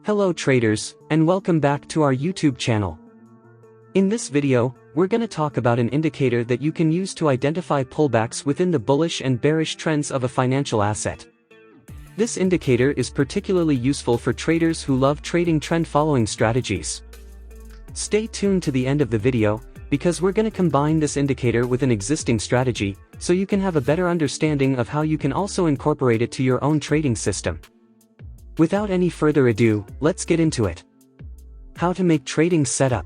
Hello traders, and welcome back to our YouTube channel. In this video, we're going to talk about an indicator that you can use to identify pullbacks within the bullish and bearish trends of a financial asset. This indicator is particularly useful for traders who love trading trend-following strategies. Stay tuned to the end of the video, because we're going to combine this indicator with an existing strategy, so you can have a better understanding of how you can also incorporate it to your own trading system. Without any further ado, let's get into it. How to make trading setup.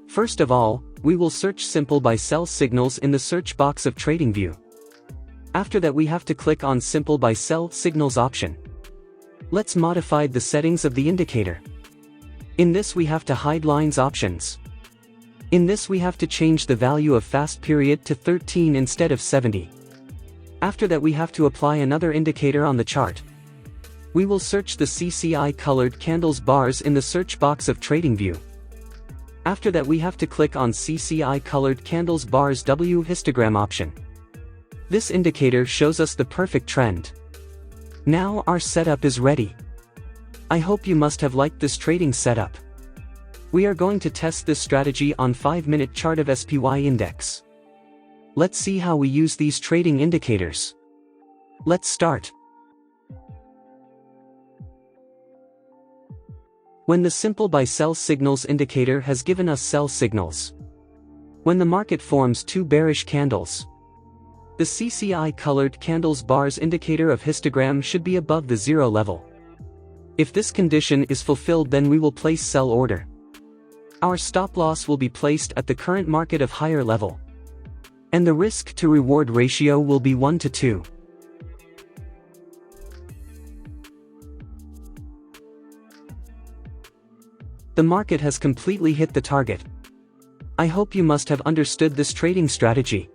First of all, we will search simple buy-sell signals in the search box of Tradingview. After that, we have to click on Simple Buy-Sell Signals option. Let's modify the settings of the indicator. In this we have to hide lines options. In this we have to change the value of fast period to 13 instead of 70. After that we have to apply another indicator on the chart. We will search the CCI colored candles bars in the search box of Tradingview. After that we have to click on CCI colored candles bars W histogram option. This indicator shows us the perfect trend. Now our setup is ready. I hope you must have liked this trading setup. We are going to test this strategy on 5-minute chart of SPY index. Let's see how we use these trading indicators. Let's start. When the simple buy-sell signals indicator has given us sell signals. When the market forms two bearish candles. The CCI colored candles bars indicator of histogram should be above the zero level. If this condition is fulfilled, then we will place sell order. Our stop loss will be placed at the current market of higher level. And the risk to reward ratio will be 1 to 2. The market has completely hit the target. I hope you must have understood this trading strategy.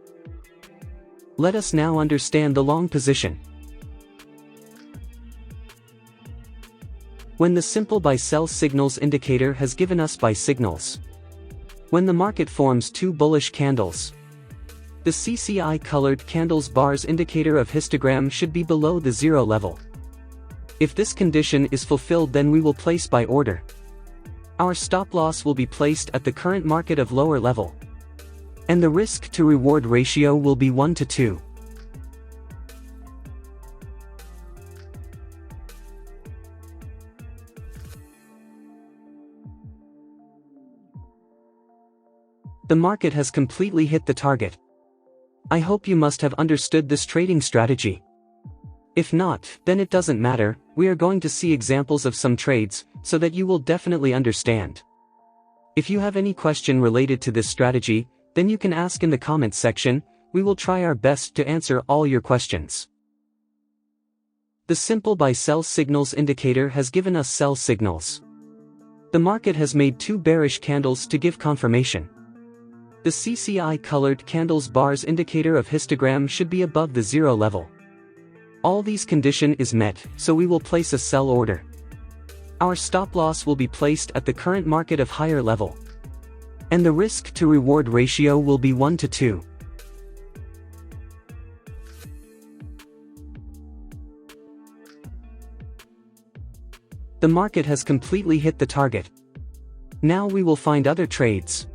Let us now understand the long position. When the simple buy-sell signals indicator has given us buy signals. When the market forms two bullish candles. The CCI colored candles bars indicator of histogram should be below the zero level. If this condition is fulfilled, then we will place buy order. Our stop loss will be placed at the current market of lower level. And the risk to reward ratio will be 1 to 2. The market has completely hit the target. I hope you must have understood this trading strategy. If not, then it doesn't matter, we are going to see examples of some trades, so that you will definitely understand. If you have any question related to this strategy, then you can ask in the comments section, we will try our best to answer all your questions. The simple buy-sell signals indicator has given us sell signals. The market has made two bearish candles to give confirmation. The CCI colored candles bars indicator of histogram should be above the zero level. All these condition is met, so we will place a sell order. Our stop loss will be placed at the current market of higher level. And the risk to reward ratio will be 1 to 2. The market has completely hit the target. Now we will find other trades.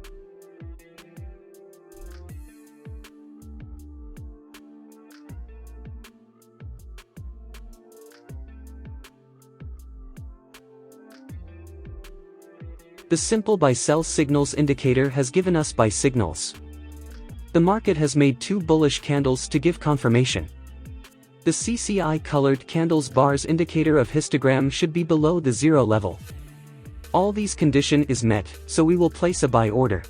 The simple buy-sell signals indicator has given us buy signals. The market has made two bullish candles to give confirmation. The CCI colored candles bars indicator of histogram should be below the zero level. All these condition is met, so we will place a buy order.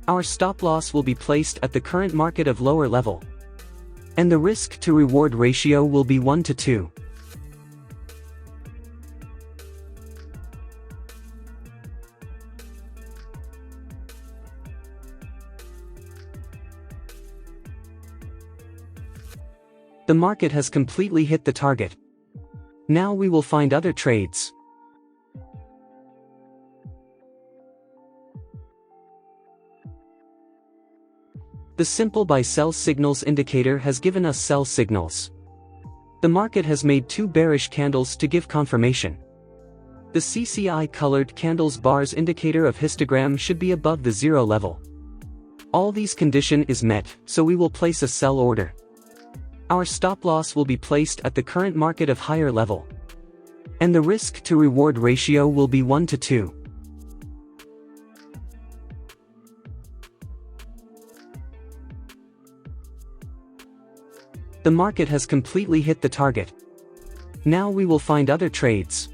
Our stop loss will be placed at the current market of lower level. And the risk to reward ratio will be 1 to 2. The market has completely hit the target. Now we will find other trades. The simple buy-sell signals indicator has given us sell signals. The market has made two bearish candles to give confirmation. The CCI colored candles bars indicator of histogram should be above the zero level. All these condition is met, so we will place a sell order. Our stop loss will be placed at the current market of higher level. And the risk to reward ratio will be 1 to 2. The market has completely hit the target. Now we will find other trades.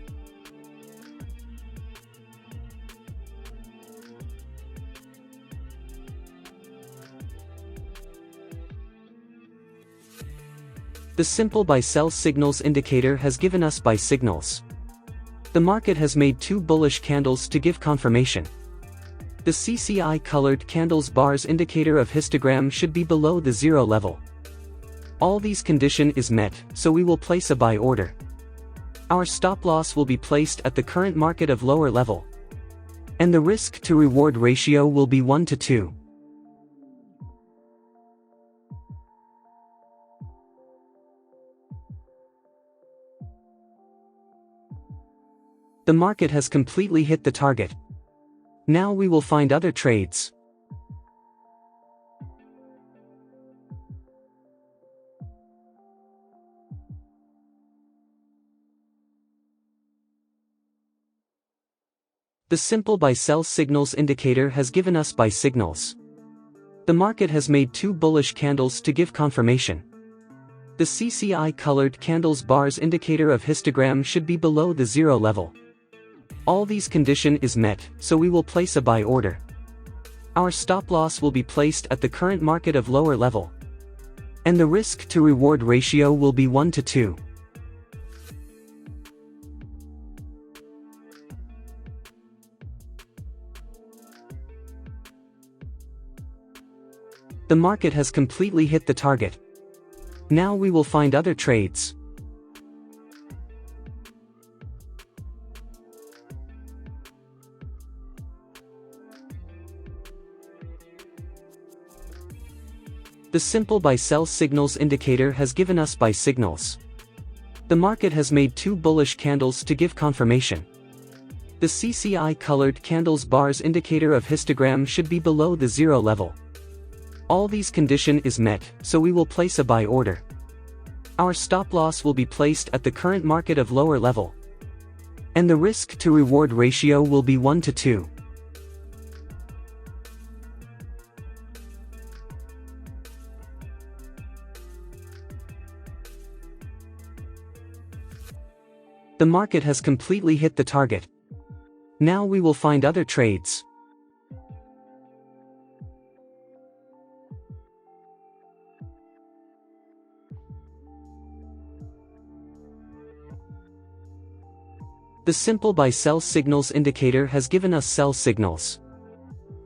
The simple buy sell signals indicator has given us buy signals. The market has made two bullish candles to give confirmation. The CCI colored candles bars indicator of histogram should be below the zero level. All these condition is met, so we will place a buy order. Our stop loss will be placed at the current market of lower level. And the risk to reward ratio will be 1 to 2. The market has completely hit the target. Now we will find other trades. The simple buy sell signals indicator has given us buy signals. The market has made two bullish candles to give confirmation. The CCI colored candles bars indicator of histogram should be below the zero level. All these condition is met, so we will place a buy order. Our stop loss will be placed at the current market of lower level. And the risk to reward ratio will be 1 to 2. The market has completely hit the target. Now we will find other trades. The simple buy sell signals indicator has given us buy signals. The market has made two bullish candles to give confirmation. The CCI colored candles bars indicator of histogram should be below the zero level. All these condition is met, so we will place a buy order. Our stop loss will be placed at the current market of lower level. And the risk to reward ratio will be 1 to 2. The market has completely hit the target. Now we will find other trades. The simple buy sell signals indicator has given us sell signals.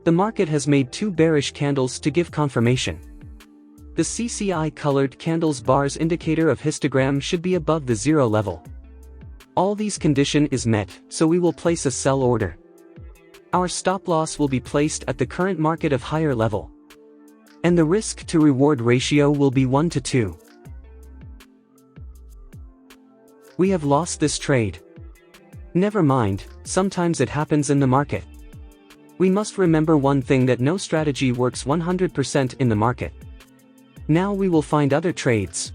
The market has made two bearish candles to give confirmation. The CCI colored candles bars indicator of histogram should be above the zero level. All these condition is met, so we will place a sell order. Our stop loss will be placed at the current market of higher level. And the risk to reward ratio will be 1 to 2. We have lost this trade. Never mind, sometimes it happens in the market. We must remember one thing, that no strategy works 100% in the market. Now we will find other trades.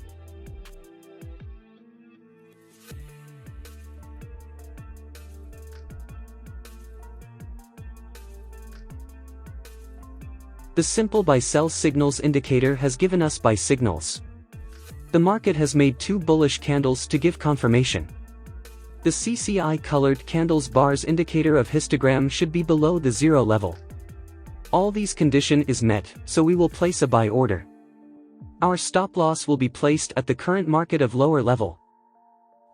The simple buy sell signals indicator has given us buy signals. The market has made two bullish candles to give confirmation. The CCI colored candles bars indicator of histogram should be below the zero level. All these condition is met, so we will place a buy order. Our stop loss will be placed at the current market of lower level.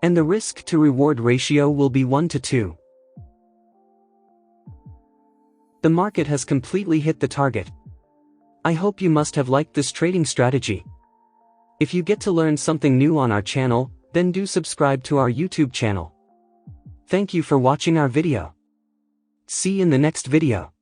And the risk to reward ratio will be 1 to 2. The market has completely hit the target. I hope you must have liked this trading strategy. If you get to learn something new on our channel, then do subscribe to our YouTube channel. Thank you for watching our video. See you in the next video.